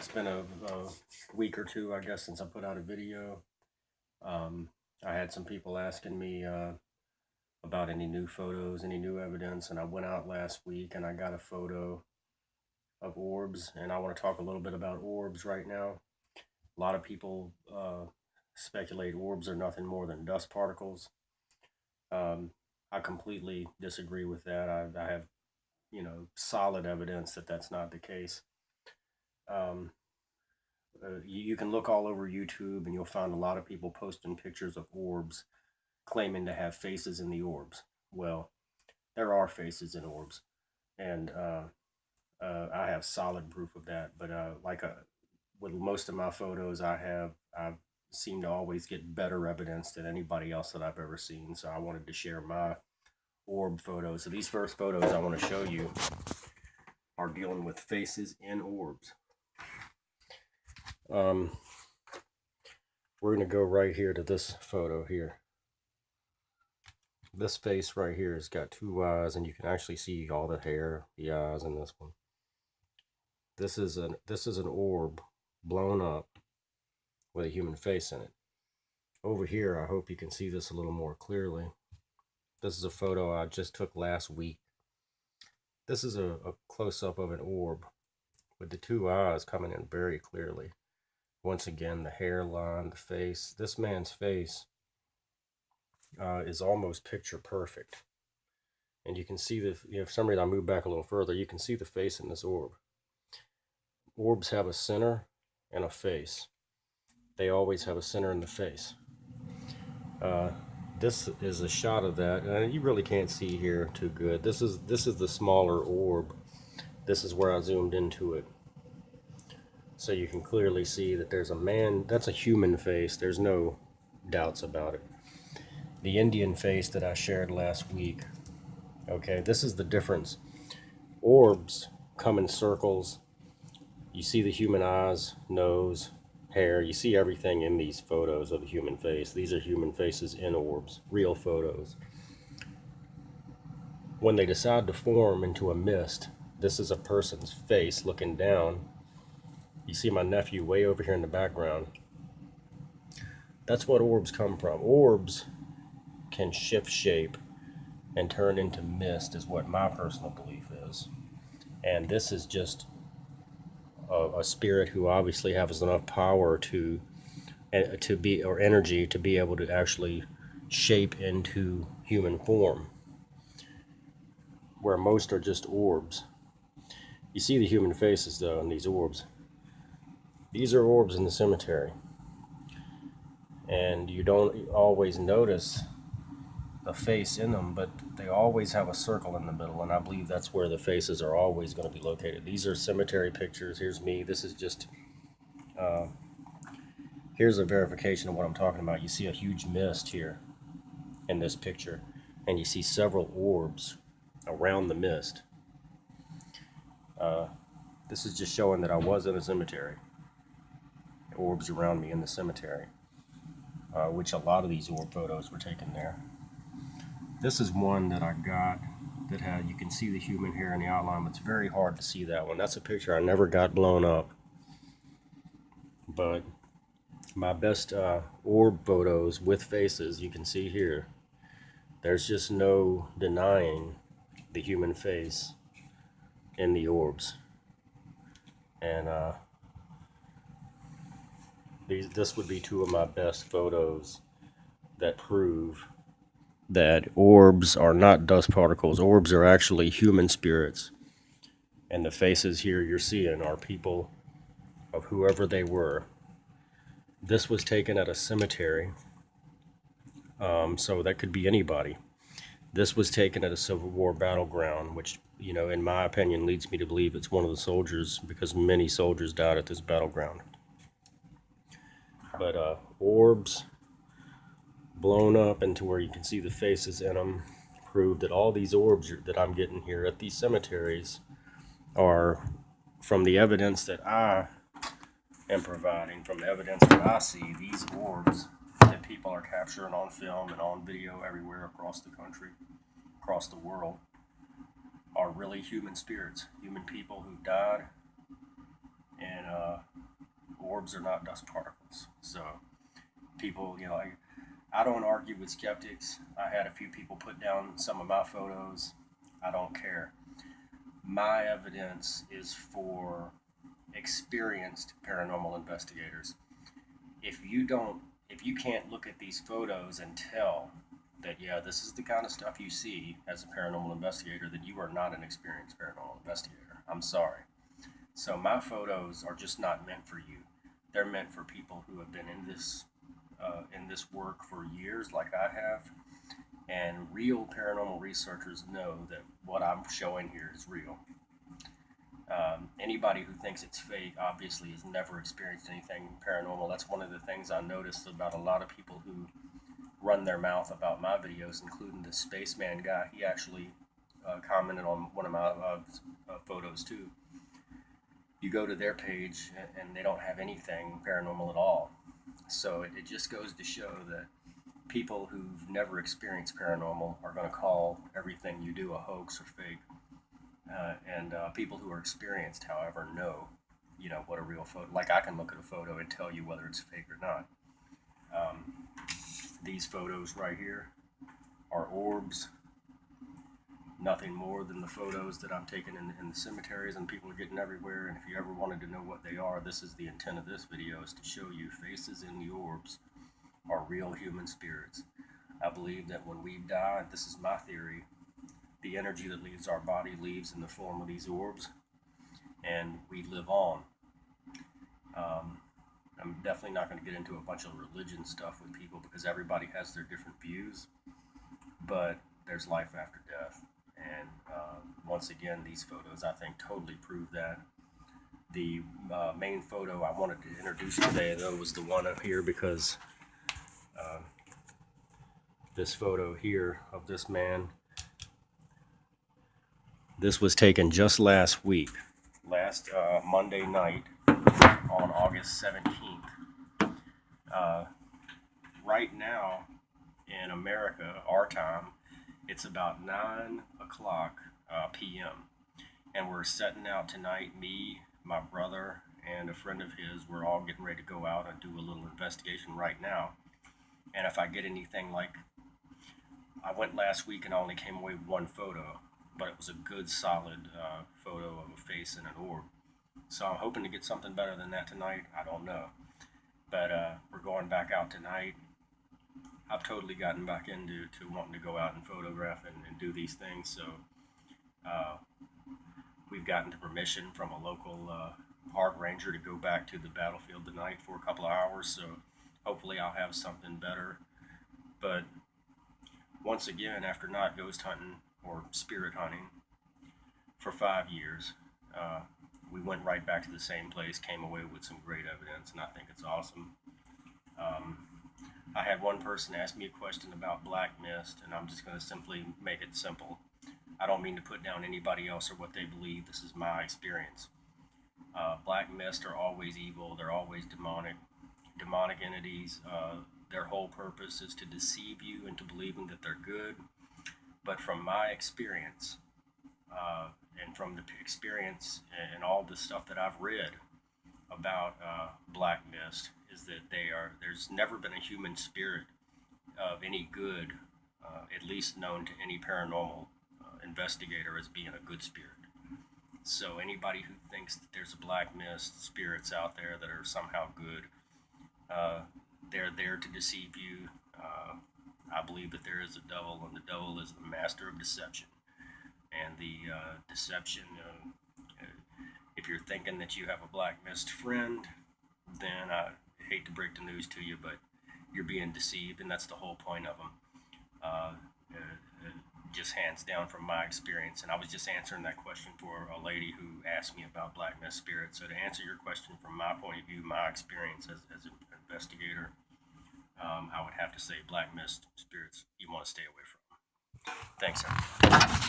It's been a week or two, I guess, since I put out a video. I had some people asking me about any new photos, any new evidence, and I went out last week and I got a photo of orbs, and I want to talk a little bit about orbs right now. A lot of people speculate orbs are nothing more than dust particles. Um, I completely disagree with that. I have, solid evidence that that's not the case. Um, you can look all over YouTube and you'll find a lot of people posting pictures of orbs claiming to have faces in the orbs. Well, there are faces in orbs, and I have solid proof of that. But with most of my photos, I seem to always get better evidence than anybody else that I've ever seen. So I wanted to share my orb photos. So these first photos I want to show you are dealing with faces in orbs. We're going to go right here to this photo here. This face right here has got two eyes, and you can actually see all the hair, the eyes in this one. This is an orb blown up with a human face in it. Over here, I hope you can see this a little more clearly. This is a photo I just took last week. This is a close-up of an orb with the two eyes coming in very clearly. Once again, the hairline, the face. This man's face is almost picture perfect. And you can see for some reason I move back a little further, you can see the face in this orb. Orbs have a center and a face. They always have a center in the face. This is a shot of that, and you really can't see here too good. This is the smaller orb. This is where I zoomed into it. So you can clearly see that there's a man, that's a human face. There's no doubts about it. The Indian face that I shared last week. Okay, this is the difference. Orbs come in circles. You see the human eyes, nose, hair. You see everything in these photos of the human face. These are human faces in orbs, real photos. When they decide to form into a mist, this is a person's face looking down. You see my nephew way over here in the background. That's what orbs come from. Orbs can shift shape and turn into mist, is what my personal belief is. And this is just a spirit who obviously has enough power to be, or energy to be able to actually shape into human form, where most are just orbs. You see the human faces though in these orbs. These are orbs in the cemetery, and you don't always notice the face in them, but they always have a circle in the middle, and I believe that's where the faces are always going to be located. These are cemetery pictures. Here's me. This is just here's a verification of what I'm talking about. You see a huge mist here in this picture, and you see several orbs around the mist. This is just showing that I was in a cemetery. Orbs around me in the cemetery, which a lot of these orb photos were taken there. This is one that I got that had, you can see the human hair in the outline, but it's very hard to see that one. That's a picture I never got blown up. But my best orb photos with faces, you can see here, there's just no denying the human face in the orbs. And this would be two of my best photos that prove that orbs are not dust particles. Orbs are actually human spirits. And the faces here you're seeing are people of whoever they were. This was taken at a cemetery, so that could be anybody. This was taken at a Civil War battleground, which, in my opinion, leads me to believe it's one of the soldiers, because many soldiers died at this battleground. But orbs blown up into where you can see the faces in them prove that all these orbs that I'm getting here at these cemeteries are from the evidence that I am providing, from the evidence that I see. These orbs that people are capturing on film and on video everywhere across the country, across the world, are really human spirits, human people who died, and orbs are not dust particles. So people, I don't argue with skeptics. I had a few people put down some of my photos. I don't care. My evidence is for experienced paranormal investigators. If you can't look at these photos and tell that, yeah, this is the kind of stuff you see as a paranormal investigator, then you are not an experienced paranormal investigator. I'm sorry. So my photos are just not meant for you. They're meant for people who have been in this work for years, like I have. And real paranormal researchers know that what I'm showing here is real. Anybody who thinks it's fake obviously has never experienced anything paranormal. That's one of the things I noticed about a lot of people who run their mouth about my videos, including the spaceman guy. He actually commented on one of my photos too. You go to their page and they don't have anything paranormal at all. So it just goes to show that people who've never experienced paranormal are going to call everything you do a hoax or fake. And people who are experienced, however, know, what a real photo. Like I can look at a photo and tell you whether it's fake or not. These photos right here are orbs. Nothing more than the photos that I'm taking in the cemeteries and people are getting everywhere. And if you ever wanted to know what they are, this is the intent of this video, is to show you faces in the orbs are real human spirits. I believe that when we die, this is my theory, the energy that leaves our body leaves in the form of these orbs, and we live on. I'm definitely not going to get into a bunch of religion stuff with people because everybody has their different views, but there's life after death. And once again, these photos, I think, totally prove that. The main photo I wanted to introduce today, though, was the one up here because this photo here of this man, this was taken just last week, last Monday night on August 17th. Right now in America, our time, it's about 9 o'clock p.m. And we're setting out tonight, me, my brother, and a friend of his. We're all getting ready to go out and do a little investigation right now. And if I get anything like, I went last week and I only came away with one photo, but it was a good solid photo of a face and an orb. So I'm hoping to get something better than that tonight. I don't know. But we're going back out tonight. I've totally gotten back into wanting to go out and photograph and do these things. So we've gotten the permission from a local park ranger to go back to the battlefield tonight for a couple of hours. So hopefully I'll have something better. But once again, after not ghost hunting or spirit hunting for 5 years, we went right back to the same place, came away with some great evidence, and I think it's awesome. I had one person ask me a question about black mist, and I'm just going to simply make it simple. I don't mean to put down anybody else or what they believe. This is my experience. Black mist are always evil. They're always demonic entities. Their whole purpose is to deceive you into believing that they're good. But from my experience, and from the experience and all the stuff that I've read about black mist, is that there's never been a human spirit of any good, at least known to any paranormal investigator as being a good spirit. So anybody who thinks that there's a black mist spirits out there that are somehow good, they're there to deceive you. I believe that there is a devil, and the devil is the master of deception. And the deception, if you're thinking that you have a black mist friend, then I hate to break the news to you, but you're being deceived, and that's the whole point of them. Just hands down from my experience. And I was just answering that question for a lady who asked me about black mist spirits. So to answer your question from my point of view, my experience as an investigator, I would have to say black mist spirits you want to stay away from. Thanks, everybody.